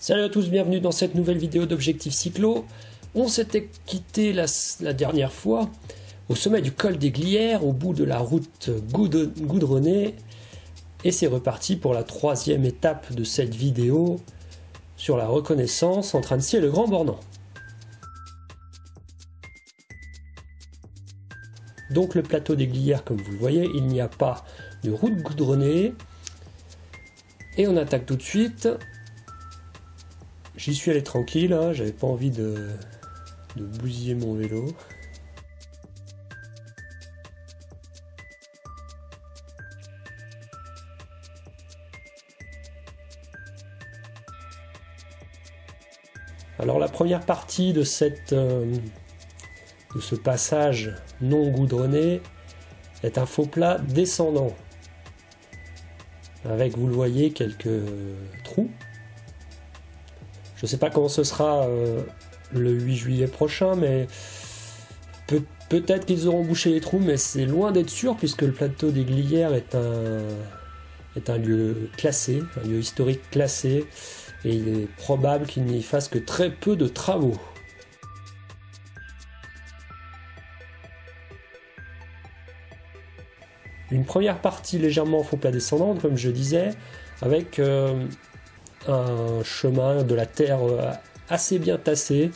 Salut à tous, bienvenue dans cette nouvelle vidéo d'Objectif Cyclo. On s'était quitté la dernière fois au sommet du col des Glières, au bout de la route goudronnée. Et c'est reparti pour la troisième étape de cette vidéo sur la reconnaissance entre Annecy et le Grand Bornand. Donc le plateau des Glières, comme vous le voyez, il n'y a pas de route goudronnée. Et on attaque tout de suite. J'y suis allé tranquille, hein, j'avais pas envie de bousiller mon vélo. Alors la première partie de ce passage non goudronné est un faux plat descendant, avec, vous le voyez, quelques trous. Je ne sais pas comment ce sera le 8 juillet prochain, mais peut-être qu'ils auront bouché les trous, mais c'est loin d'être sûr, puisque le plateau des Glières est un lieu classé, un lieu historique classé, et il est probable qu'il n'y fasse que très peu de travaux. Une première partie légèrement faux plat descendante, comme je disais, avec un chemin de la terre assez bien tassé,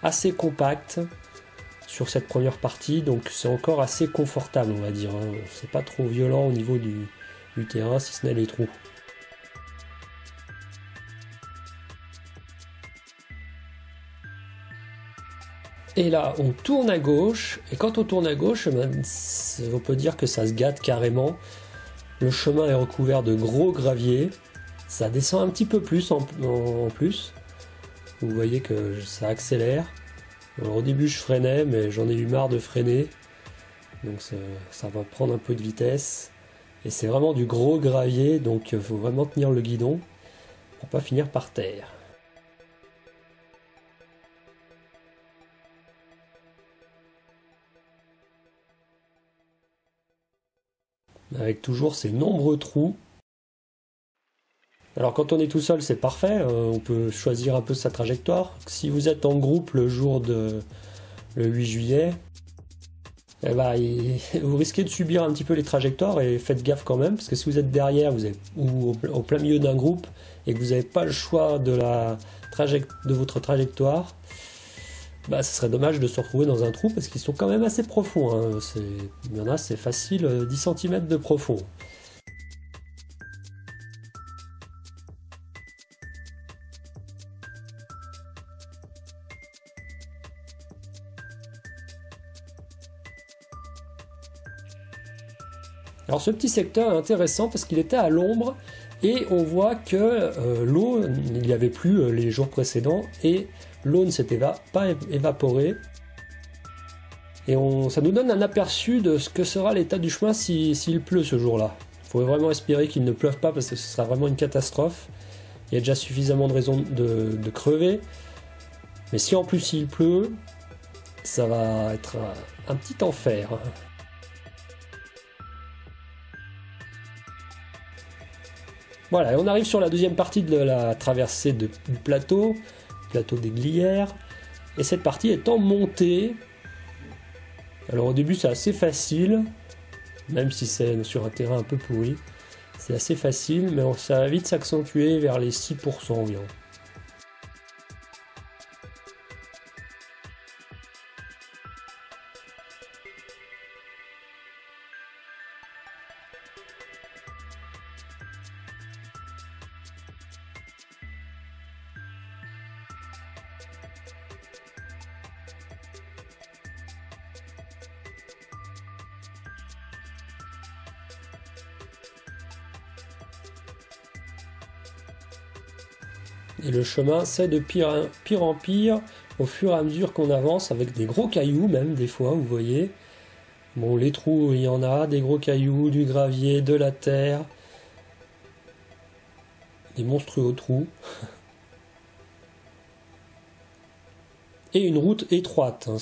assez compact sur cette première partie, donc c'est encore assez confortable, on va dire, hein. C'est pas trop violent au niveau du terrain, si ce n'est les trous. Et là, on tourne à gauche, et quand on tourne à gauche, on peut dire que ça se gâte carrément. Le chemin est recouvert de gros graviers, ça descend un petit peu plus en plus. Vous voyez que ça accélère. Alors, au début, je freinais, mais j'en ai eu marre de freiner, donc ça va prendre un peu de vitesse. Et c'est vraiment du gros gravier, donc il faut vraiment tenir le guidon pour pas finir par terre. Avec toujours ces nombreux trous. Alors quand on est tout seul, c'est parfait, on peut choisir un peu sa trajectoire. Si vous êtes en groupe le jour de le 8 juillet, eh ben, vous risquez de subir un petit peu les trajectoires, et faites gaffe quand même, parce que si vous êtes derrière ou au plein milieu d'un groupe et que vous n'avez pas le choix de votre trajectoire, bah, ce serait dommage de se retrouver dans un trou, parce qu'ils sont quand même assez profonds, hein. Il y en a, c'est facile, 10 cm de profond. Alors ce petit secteur est intéressant parce qu'il était à l'ombre, et on voit que l'eau, il n'y avait plus les jours précédents, et l'eau ne s'était pas évaporée. Et ça nous donne un aperçu de ce que sera l'état du chemin s'il pleut ce jour-là. Il faut vraiment espérer qu'il ne pleuve pas, parce que ce sera vraiment une catastrophe. Il y a déjà suffisamment de raisons de crever. Mais si en plus il pleut, ça va être un petit enfer. Voilà, et on arrive sur la deuxième partie de la traversée du plateau des Glières, et cette partie est en montée. Alors au début c'est assez facile, même si c'est sur un terrain un peu pourri, c'est assez facile, mais ça va vite s'accentuer vers les 6% environ. Et le chemin, c'est de pire en pire au fur et à mesure qu'on avance, avec des gros cailloux même des fois, vous voyez. Bon, les trous, il y en a, des gros cailloux, du gravier, de la terre, des monstrueux trous. Et une route étroite, hein,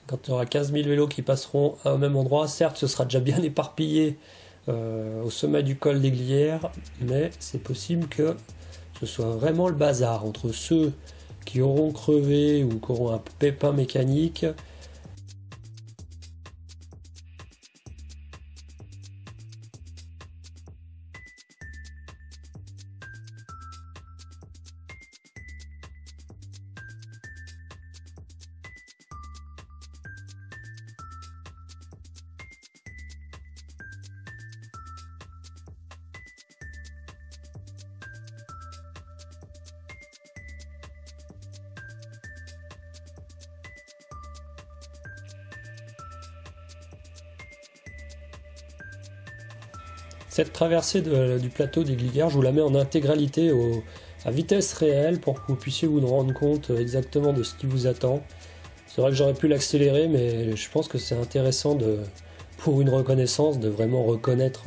quand il y aura 15 000 vélos qui passeront à un même endroit, certes ce sera déjà bien éparpillé au sommet du col des Glières, mais c'est possible que ce soit vraiment le bazar entre ceux qui auront crevé ou qui auront un pépin mécanique. Cette traversée du plateau des Glières, je vous la mets en intégralité à vitesse réelle pour que vous puissiez vous rendre compte exactement de ce qui vous attend. C'est vrai que j'aurais pu l'accélérer, mais je pense que c'est intéressant pour une reconnaissance de vraiment reconnaître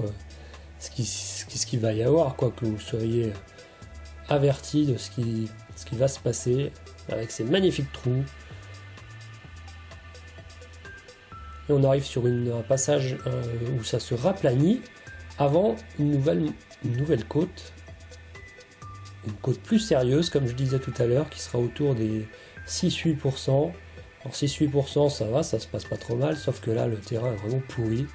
ce qu'il va y avoir, quoi, que vous soyez averti de ce qui va se passer avec ces magnifiques trous. Et on arrive sur un passage où ça se raplanit avant une nouvelle côte. Une côte plus sérieuse, comme je disais tout à l'heure, qui sera autour des 6-8%. Alors 6-8%, ça va, ça se passe pas trop mal, sauf que là, le terrain est vraiment pourri.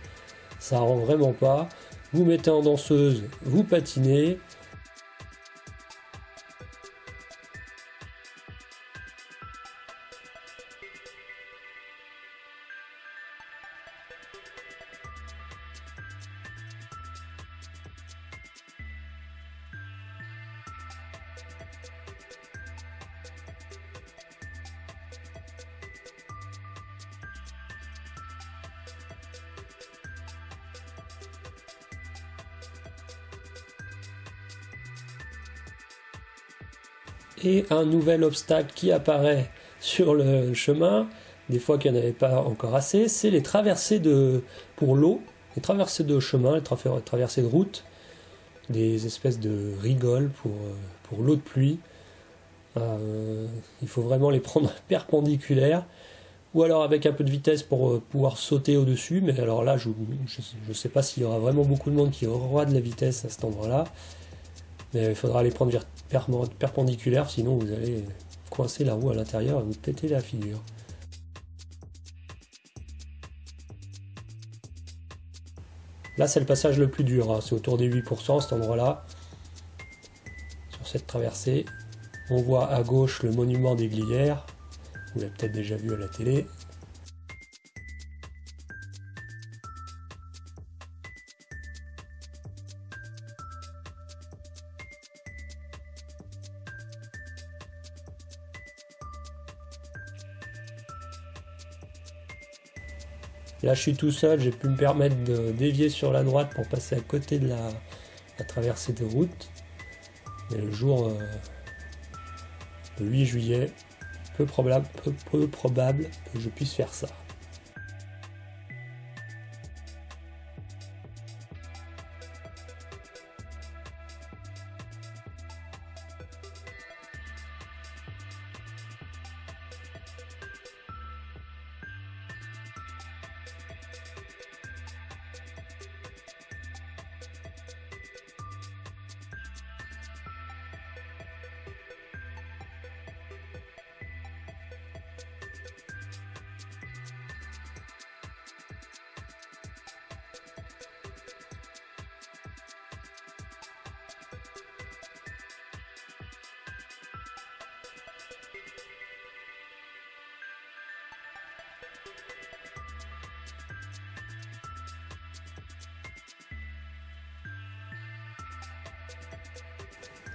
Ça rend vraiment pas. Vous mettez en danseuse, vous patinez. Et un nouvel obstacle qui apparaît sur le chemin, des fois qu'il n'y en avait pas encore assez, c'est les traversées pour l'eau, les traversées de chemin, les traversées de route, des espèces de rigoles pour l'eau de pluie. Il faut vraiment les prendre perpendiculaires, ou alors avec un peu de vitesse pour pouvoir sauter au-dessus, mais alors là, je ne sais pas s'il y aura vraiment beaucoup de monde qui aura de la vitesse à cet endroit-là, mais il faudra les prendre perpendiculaires, sinon vous allez coincer la roue à l'intérieur et vous péter la figure. Là, c'est le passage le plus dur, hein. C'est autour des 8% à cet endroit-là, sur cette traversée. On voit à gauche le monument des Glières, vous l'avez peut-être déjà vu à la télé. Là, je suis tout seul, j'ai pu me permettre de dévier sur la droite pour passer à côté de la traversée de route. Mais le jour le 8 juillet, peu probable que je puisse faire ça.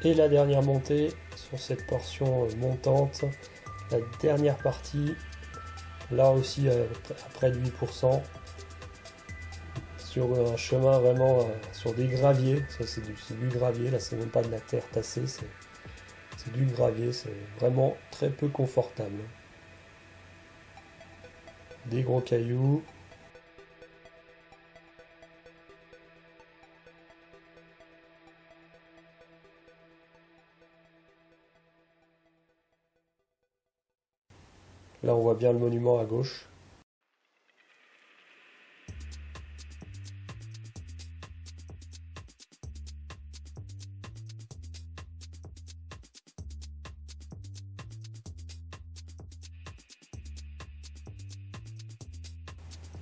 Et la dernière montée sur cette portion montante, la dernière partie, là aussi à près de 8%, sur un chemin vraiment sur des graviers. Ça c'est du gravier, là c'est même pas de la terre tassée, c'est du gravier, c'est vraiment très peu confortable. Des gros cailloux. Là on voit bien le monument à gauche.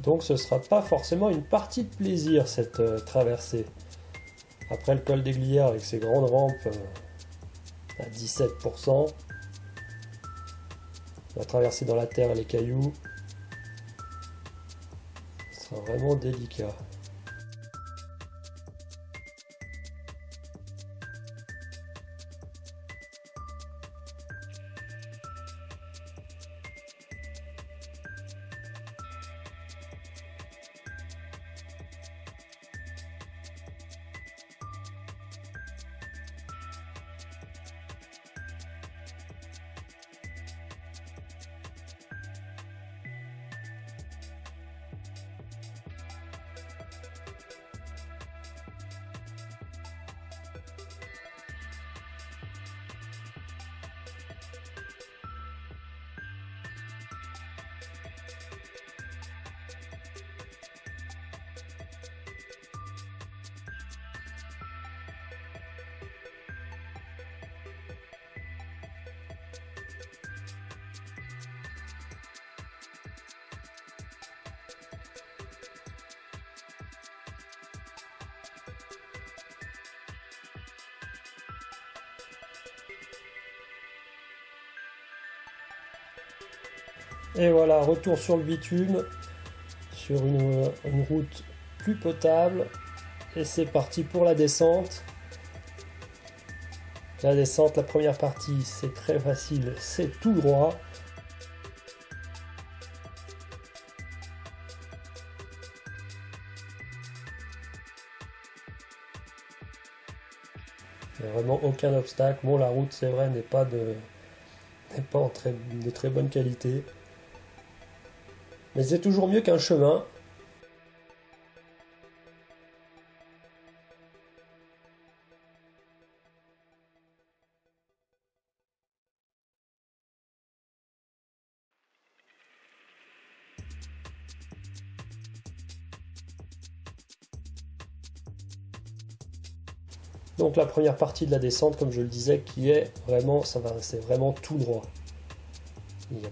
Donc ce ne sera pas forcément une partie de plaisir cette traversée. Après le col des Glières avec ses grandes rampes à 17%, la traversée dans la terre et les cailloux, ce sera vraiment délicat. Et voilà, retour sur le bitume, sur une route plus potable. Et c'est parti pour la descente. La descente, la première partie, c'est très facile, c'est tout droit. Il n'y a vraiment aucun obstacle. Bon, la route, c'est vrai, n'est pas de très bonne qualité. Mais c'est toujours mieux qu'un chemin. Donc la première partie de la descente, comme je le disais, qui est vraiment, c'est vraiment tout droit. Il y a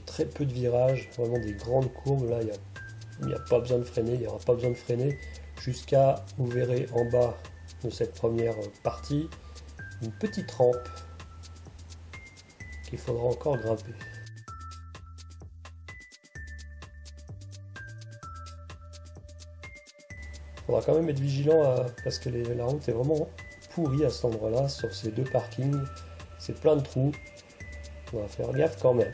très peu de virages, vraiment des grandes courbes. Là, il n'y a pas besoin de freiner, il n'y aura pas besoin de freiner jusqu'à, vous verrez en bas de cette première partie, une petite rampe qu'il faudra encore grimper. Il faudra quand même être vigilant parce que la route est vraiment pourrie à cet endroit-là, sur ces deux parkings. C'est plein de trous. On va faire gaffe quand même.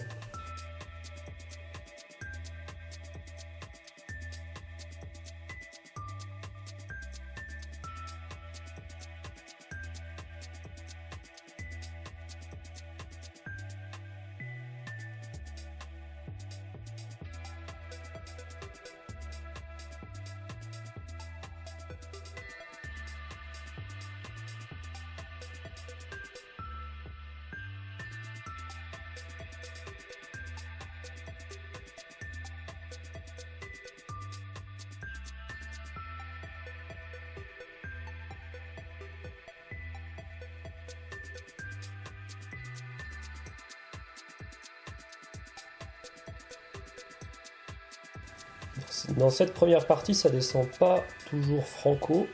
Dans cette première partie, ça descend pas toujours franco.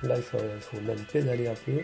Là, il faut même pédaler un peu.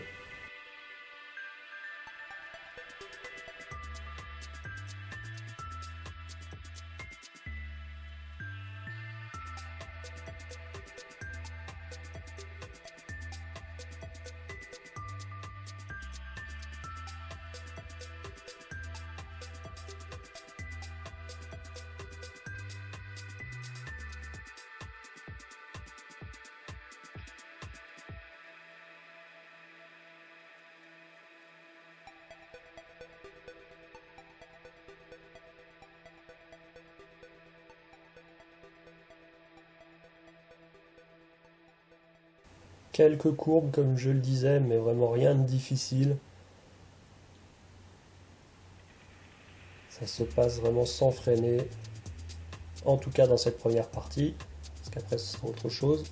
Quelques courbes, comme je le disais, mais vraiment rien de difficile. Ça se passe vraiment sans freiner. En tout cas dans cette première partie, parce qu'après ce sera autre chose.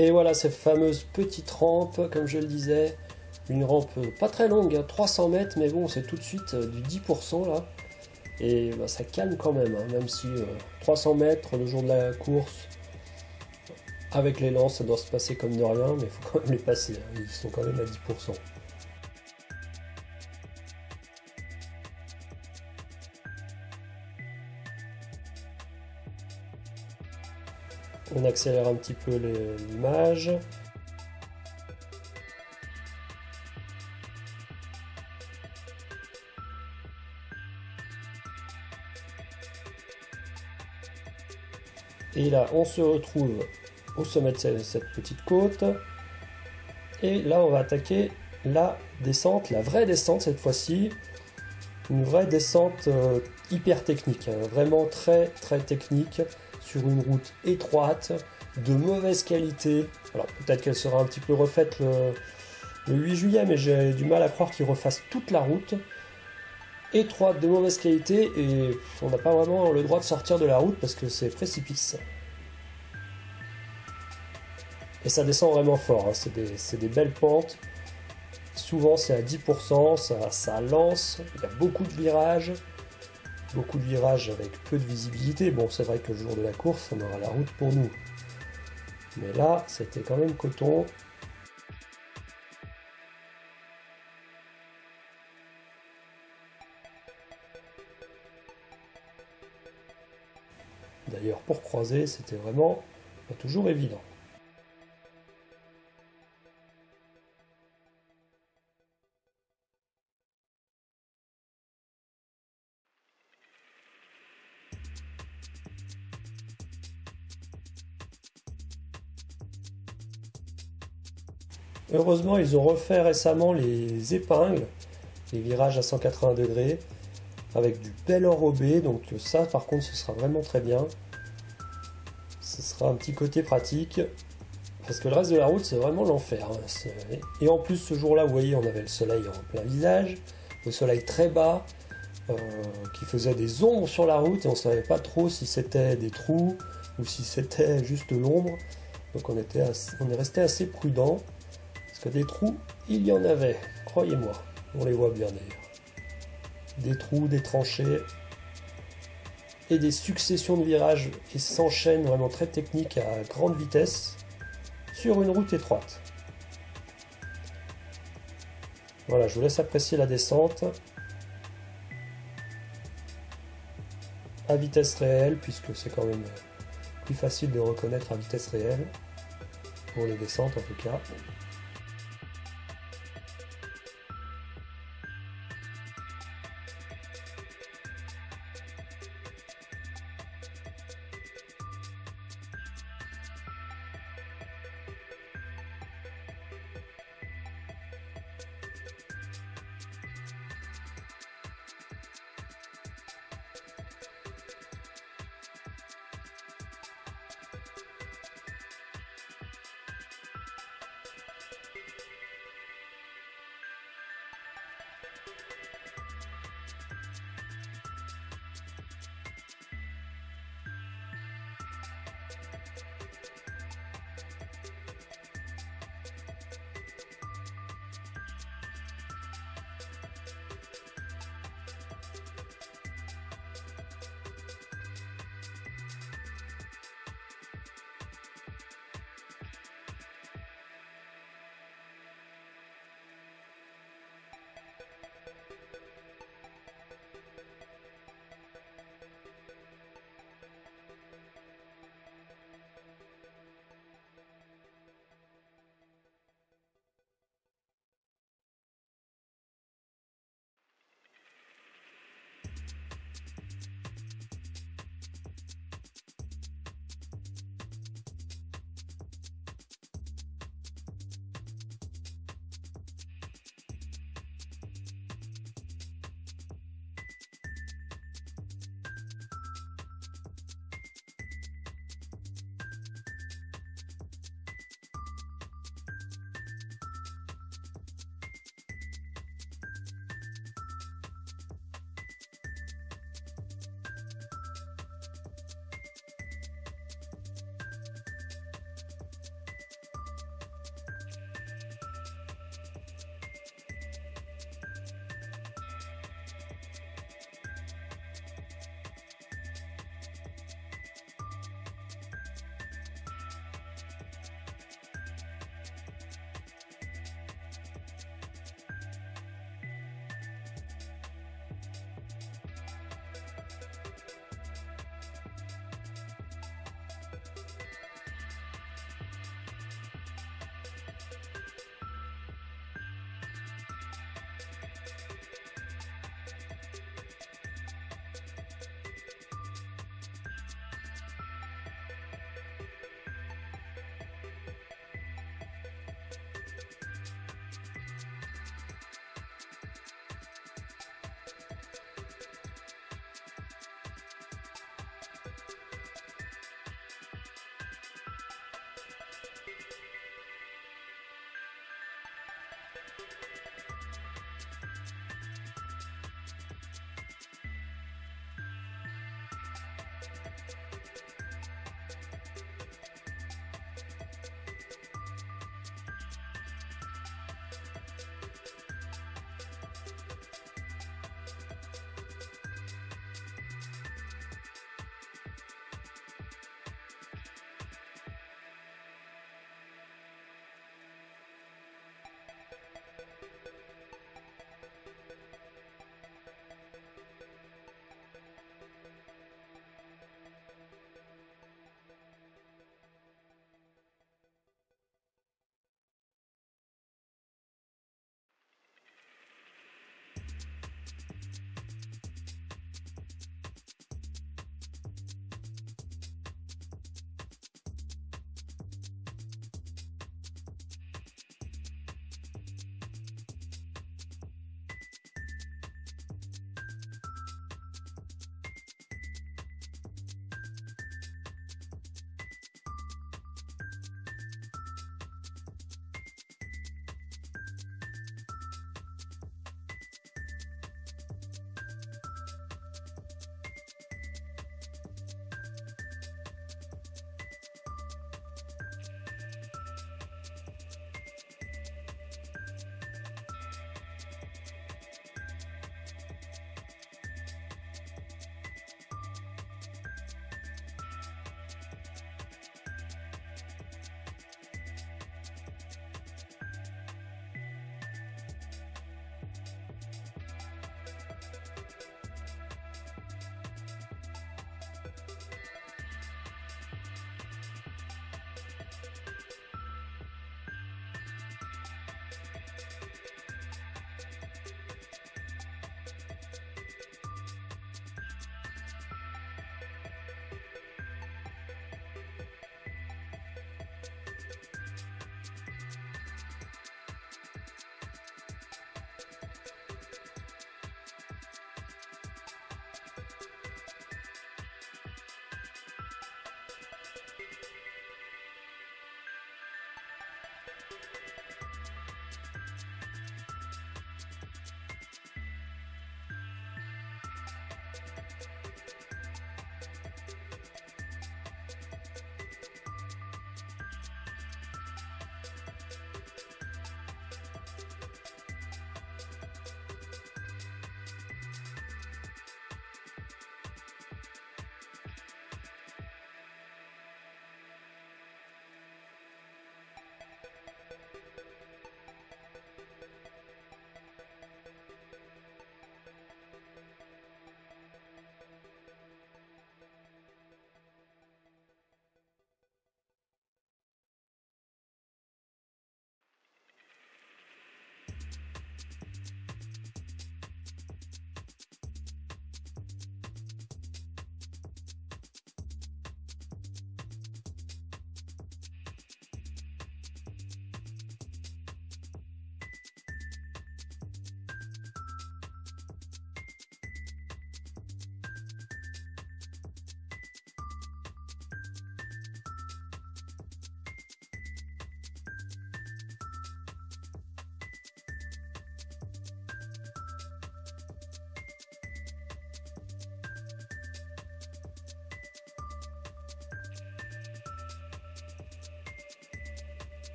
Et voilà cette fameuse petite rampe, comme je le disais, une rampe pas très longue, hein, 300 mètres, mais bon, c'est tout de suite du 10% là. Et bah, ça calme quand même, hein, même si 300 mètres le jour de la course, avec l'élan, ça doit se passer comme de rien, mais il faut quand même les passer, hein, ils sont quand même à 10%. On accélère un petit peu l'image. Et là, on se retrouve au sommet de cette petite côte. Et là, on va attaquer la descente, la vraie descente cette fois-ci. Une vraie descente hyper technique, hein, vraiment très très technique, sur une route étroite, de mauvaise qualité. Alors peut-être qu'elle sera un petit peu refaite le 8 juillet, mais j'ai du mal à croire qu'ils refassent toute la route. Étroite, de mauvaise qualité, et on n'a pas vraiment le droit de sortir de la route parce que c'est précipice. Et ça descend vraiment fort, hein. C'est des belles pentes. Souvent c'est à 10%, ça lance, il y a beaucoup de virages avec peu de visibilité. Bon, c'est vrai que le jour de la course, on aura la route pour nous. Mais là, c'était quand même coton. D'ailleurs, pour croiser, c'était vraiment pas toujours évident. Heureusement, ils ont refait récemment les épingles, les virages à 180 degrés, avec du bel enrobé, donc ça par contre ce sera vraiment très bien. Ce sera un petit côté pratique, parce que le reste de la route c'est vraiment l'enfer, hein. Et en plus ce jour-là, vous voyez, on avait le soleil en plein visage, le soleil très bas, qui faisait des ombres sur la route, et on ne savait pas trop si c'était des trous, ou si c'était juste l'ombre, donc on est resté assez prudent. Parce que des trous, il y en avait, croyez-moi, on les voit bien d'ailleurs. Des trous, des tranchées, et des successions de virages qui s'enchaînent vraiment très techniques à grande vitesse, sur une route étroite. Voilà, je vous laisse apprécier la descente, à vitesse réelle, puisque c'est quand même plus facile de reconnaître à vitesse réelle, pour les descentes en tout cas.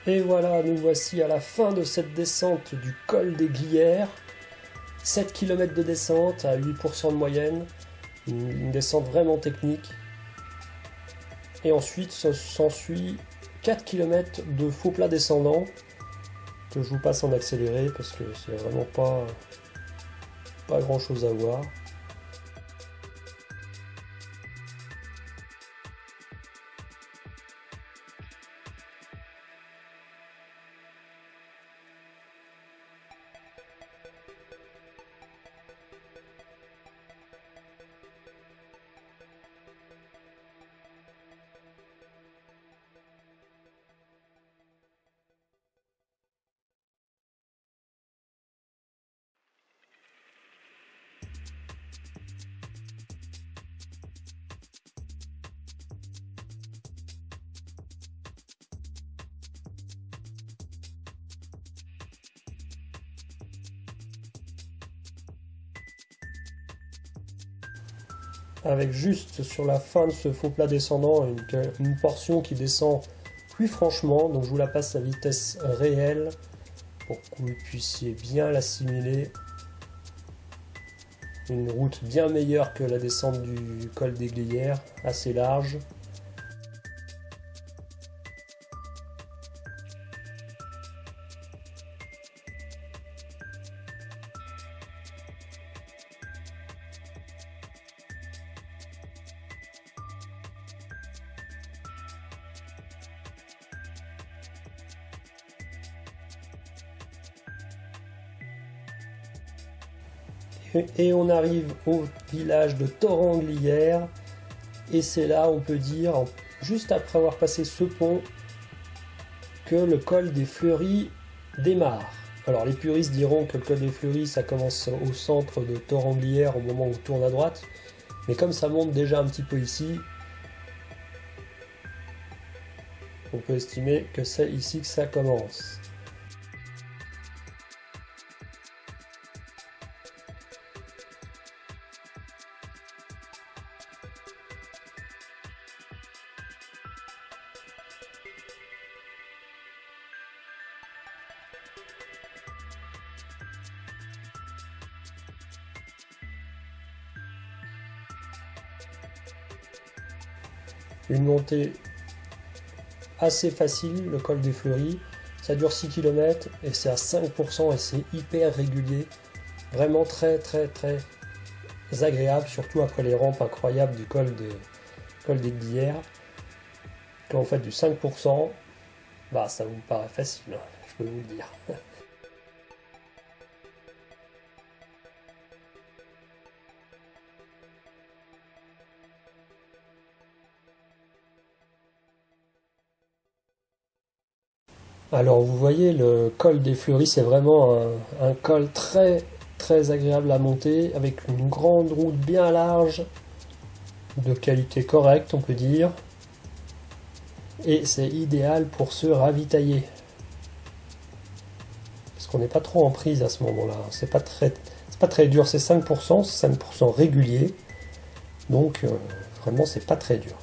Et voilà, nous voici à la fin de cette descente du col des Glières. 7 km de descente à 8% de moyenne, une descente vraiment technique. Et ensuite s'ensuit 4 km de faux plat descendant que je vous passe en accéléré parce que c'est vraiment pas grand chose à voir. Avec juste sur la fin de ce faux plat descendant une portion qui descend plus franchement, donc je vous la passe à vitesse réelle pour que vous puissiez bien l'assimiler. Une route bien meilleure que la descente du col des Glières, assez large. Et on arrive au village de Torrenglières, et c'est là, on peut dire, juste après avoir passé ce pont, que le col des Fleuries démarre. Alors les puristes diront que le col des Fleuries, ça commence au centre de Torrenglières au moment où on tourne à droite, mais comme ça monte déjà un petit peu ici, on peut estimer que c'est ici que ça commence. Une montée assez facile, le col des Fleuries. Ça dure 6 km et c'est à 5% et c'est hyper régulier. Vraiment très agréable, surtout après les rampes incroyables du col des Glières. Quand vous faites du 5%, bah ça vous paraît facile, je peux vous le dire. Alors vous voyez, le col des Fleuries, c'est vraiment un col très agréable à monter, avec une grande route bien large, de qualité correcte on peut dire, et c'est idéal pour se ravitailler. Parce qu'on n'est pas trop en prise à ce moment-là, c'est pas très dur, c'est 5%, c'est 5% régulier, donc vraiment c'est pas très dur.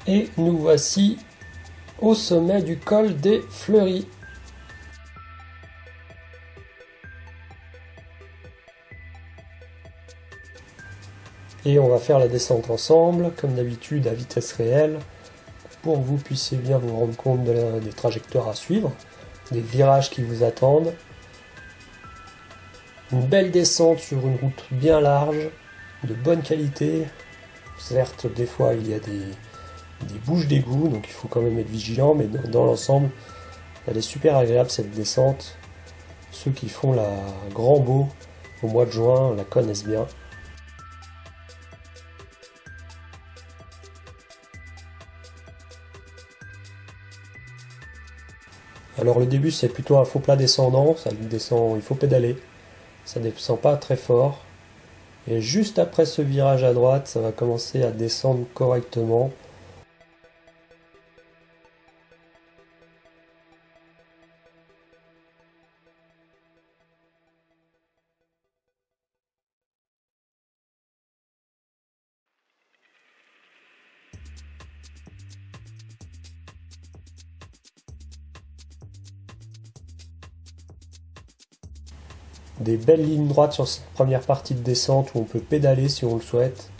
Et nous voici au sommet du col des Fleuries. Et on va faire la descente ensemble, comme d'habitude à vitesse réelle, pour que vous puissiez bien vous rendre compte des trajectoires à suivre, des virages qui vous attendent. Une belle descente sur une route bien large, de bonne qualité, certes, des fois, il y a des bouches d'égout, donc il faut quand même être vigilant, mais dans l'ensemble, elle est super agréable cette descente. Ceux qui font la Grand Beau au mois de juin la connaissent bien. Alors le début c'est plutôt un faux plat descendant, ça descend, il faut pédaler, ça descend pas très fort. Et juste après ce virage à droite, ça va commencer à descendre correctement. Des belles lignes droites sur cette première partie de descente où on peut pédaler si on le souhaite.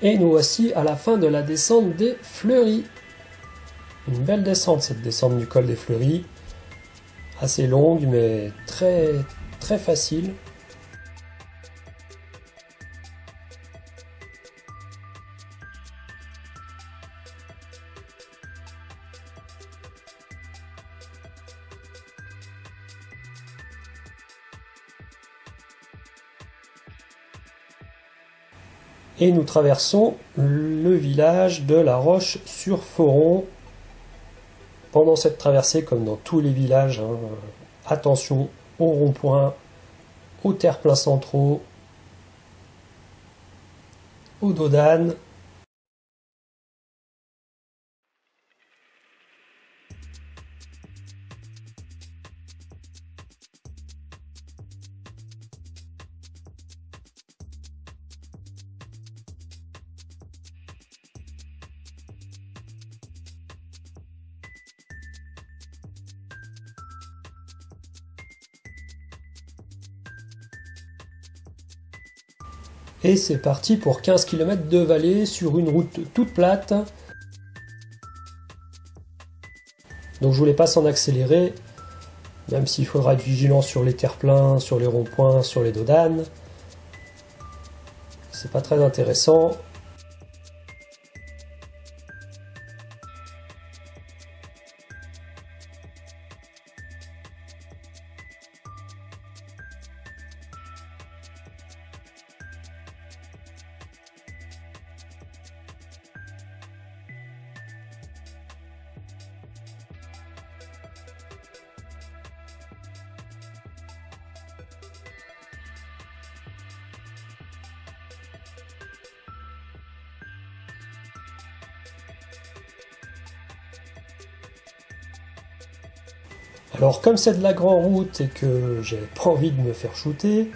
Et nous voici à la fin de la descente des Fleuries. Une belle descente, cette descente du col des Fleuries. Assez longue, mais très, très facile. Et nous traversons le village de La Roche-sur-Foron. Pendant cette traversée, comme dans tous les villages, hein, attention aux ronds-points, aux terre-pleins centraux, aux dodanes. Et c'est parti pour 15 km de vallée sur une route toute plate. Donc je voulais pas s'en accélérer, même s'il faudra être vigilant sur les terre-pleins, sur les ronds-points, sur les dodanes. C'est pas très intéressant. Alors comme c'est de la grande route et que j'ai pas envie de me faire shooter,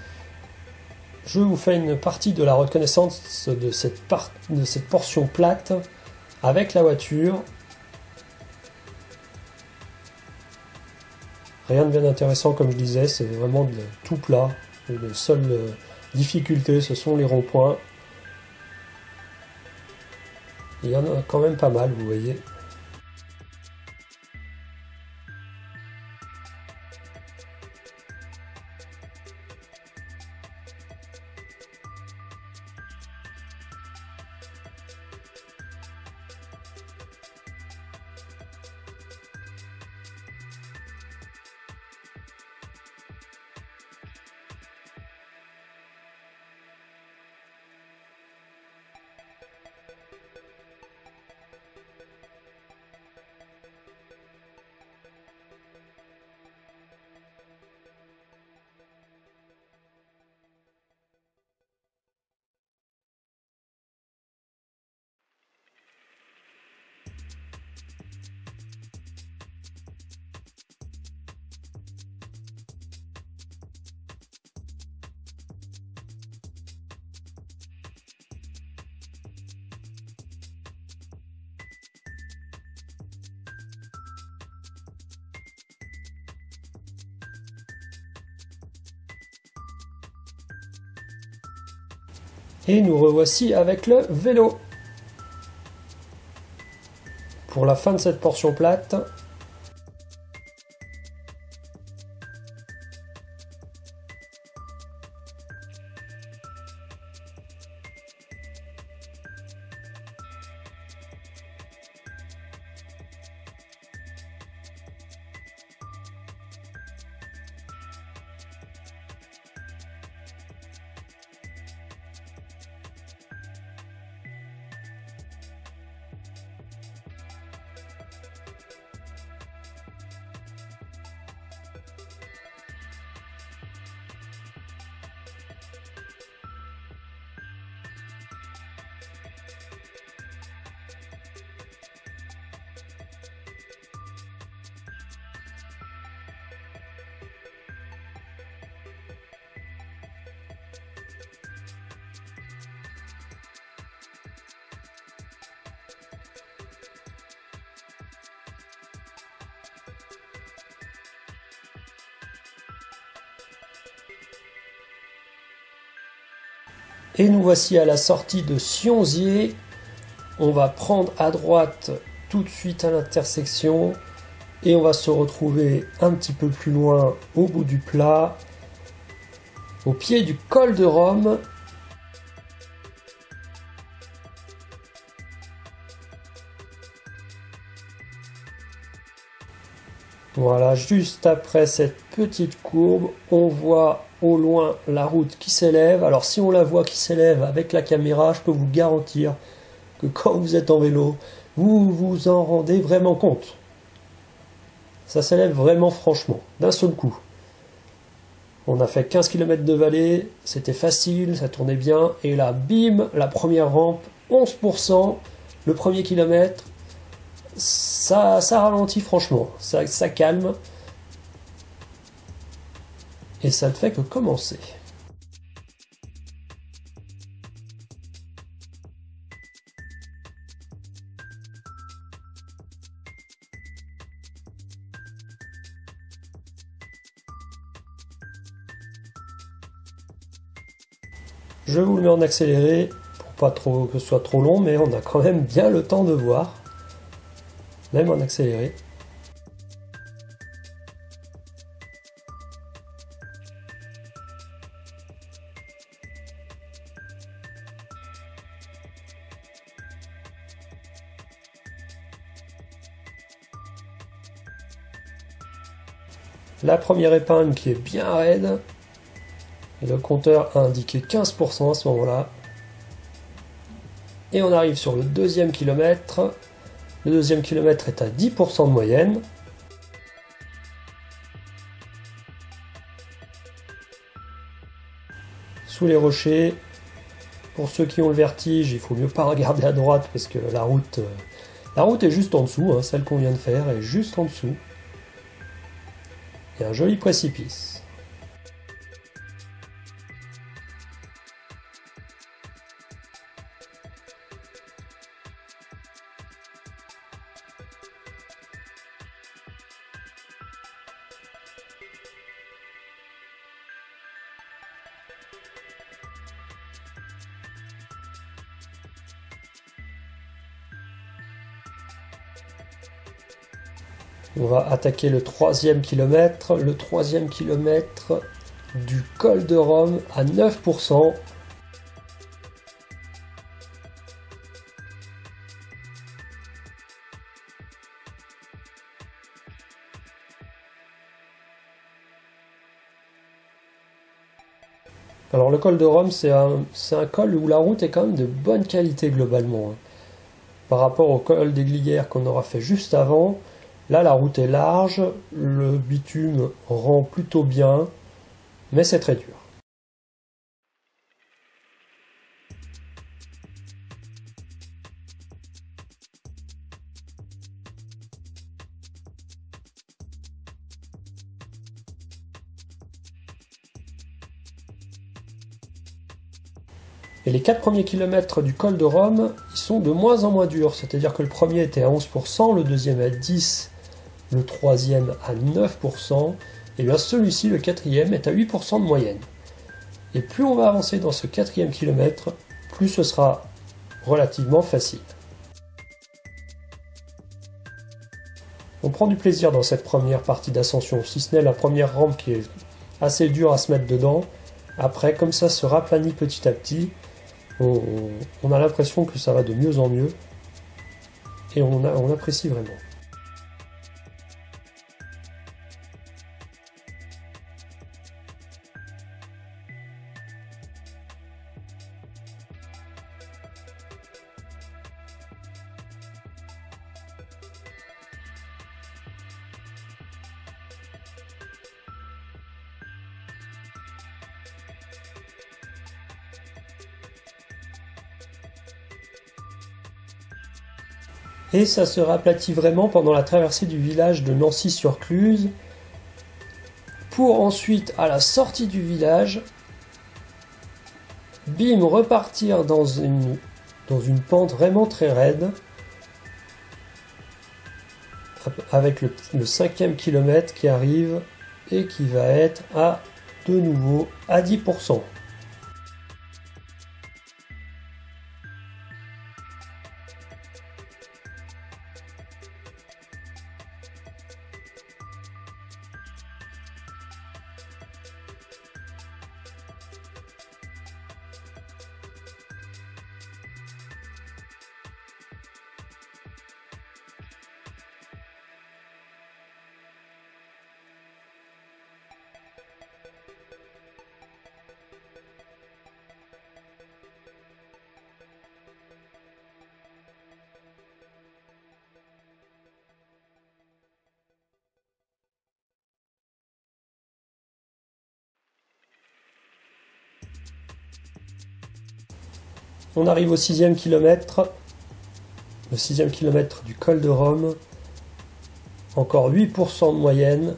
je vous fais une partie de la reconnaissance de cette portion plate avec la voiture. Rien de bien intéressant comme je disais, c'est vraiment de tout plat. La seule difficulté ce sont les ronds-points. Il y en a quand même pas mal, vous voyez. Et nous revoici avec le vélo. Pour la fin de cette portion plate. Et nous voici à la sortie de Sionzier. On va prendre à droite tout de suite à l'intersection et on va se retrouver un petit peu plus loin au bout du plat, au pied du col de Rome. Voilà, juste après cette petite courbe, on voit au loin la route qui s'élève. Alors si on la voit qui s'élève avec la caméra, je peux vous garantir que quand vous êtes en vélo, vous vous en rendez vraiment compte. Ça s'élève vraiment franchement, d'un seul coup. On a fait 15 km de vallée, c'était facile, ça tournait bien, et là, bim, la première rampe, 11%, le premier kilomètre, ça ralentit franchement, ça calme, et ça ne fait que commencer. Je vous le mets en accéléré pour pas trop que ce soit trop long, mais on a quand même bien le temps de voir, même en accéléré. La première épingle qui est bien raide. Le compteur a indiqué 15% à ce moment-là. Et on arrive sur le deuxième kilomètre. Le deuxième kilomètre est à 10% de moyenne. Sous les rochers. Pour ceux qui ont le vertige, il faut mieux pas regarder à droite parce que la route est juste en dessous. Hein, celle qu'on vient de faire est juste en dessous. Il y a un joli précipice. On va attaquer le troisième kilomètre du col de Rome à 9%. Alors le col de Rome, c'est un col où la route est quand même de bonne qualité globalement. Par rapport au col des Glières qu'on aura fait juste avant, là la route est large, le bitume rend plutôt bien, mais c'est très dur. Et les 4 premiers kilomètres du col de Rome, ils sont de moins en moins durs. C'est-à-dire que le premier était à 11%, le deuxième à 10%, le troisième à 9%, et bien celui-ci, le quatrième, est à 8% de moyenne. Et plus on va avancer dans ce quatrième kilomètre, plus ce sera relativement facile. On prend du plaisir dans cette première partie d'ascension, si ce n'est la première rampe qui est assez dure à se mettre dedans. Après, comme ça se raplanit petit à petit, on a l'impression que ça va de mieux en mieux et on apprécie vraiment. Et ça se raplatit vraiment pendant la traversée du village de Nancy-sur-Cluse, pour ensuite, à la sortie du village, bim, repartir dans une pente vraiment très raide, avec le 5e kilomètre qui arrive et qui va être de nouveau à 10%. On arrive au 6e kilomètre. Le 6e kilomètre du col de Rome. Encore 8% de moyenne.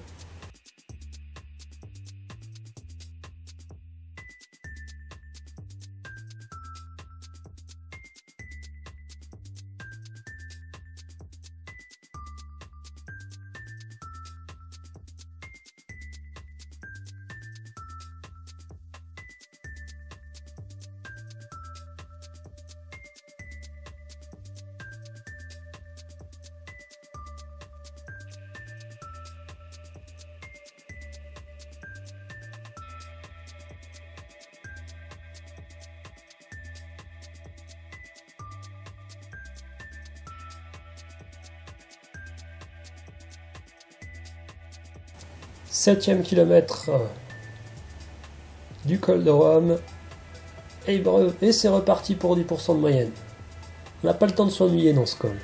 Septième kilomètre du col de Rome. Et c'est reparti pour 10% de moyenne. On n'a pas le temps de s'ennuyer dans ce col.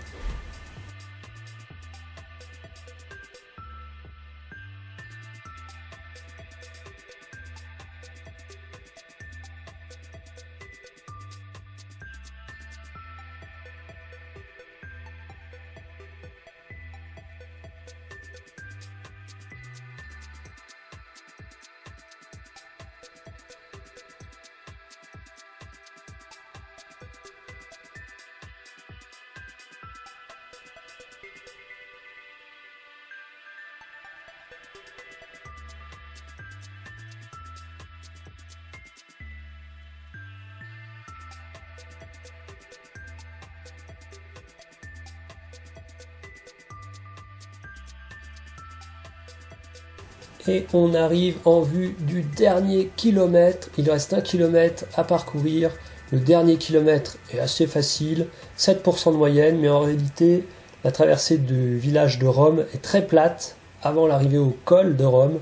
Et on arrive en vue du dernier kilomètre. Il reste 1 kilomètre à parcourir. Le dernier kilomètre est assez facile, 7% de moyenne, mais en réalité, la traversée du village de Rome est très plate avant l'arrivée au col de Rome.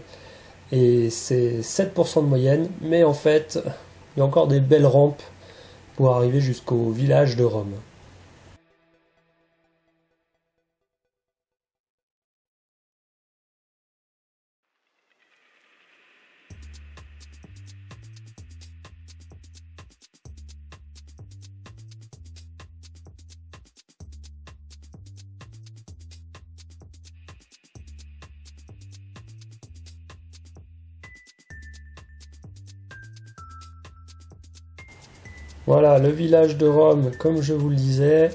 Et c'est 7% de moyenne, mais en fait, il y a encore des belles rampes pour arriver jusqu'au village de Rome. Voilà, le village de Rome, comme je vous le disais,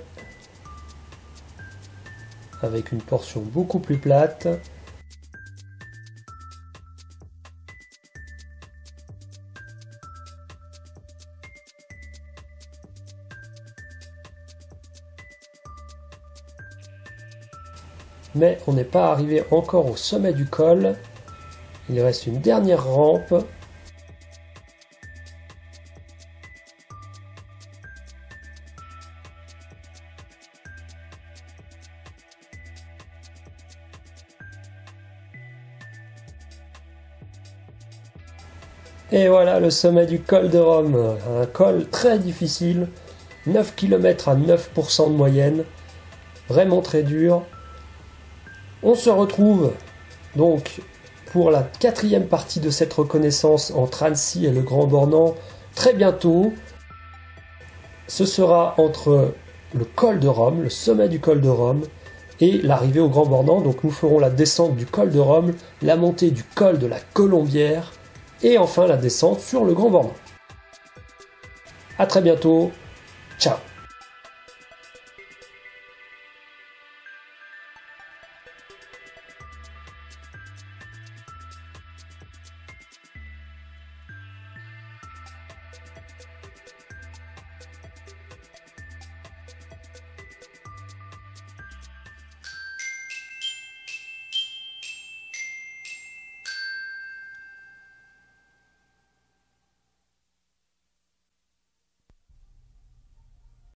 avec une portion beaucoup plus plate. Mais on n'est pas arrivé encore au sommet du col. Il reste une dernière rampe. Et voilà le sommet du col de Rome, un col très difficile, 9 km à 9% de moyenne, vraiment très dur. On se retrouve donc pour la 4e partie de cette reconnaissance entre Annecy et le Grand Bornand très bientôt. Ce sera entre le col de Rome, le sommet du col de Rome, et l'arrivée au Grand Bornand. Donc nous ferons la descente du col de Rome, la montée du col de la Colombière, et enfin la descente sur le Grand Bornand. A très bientôt, ciao.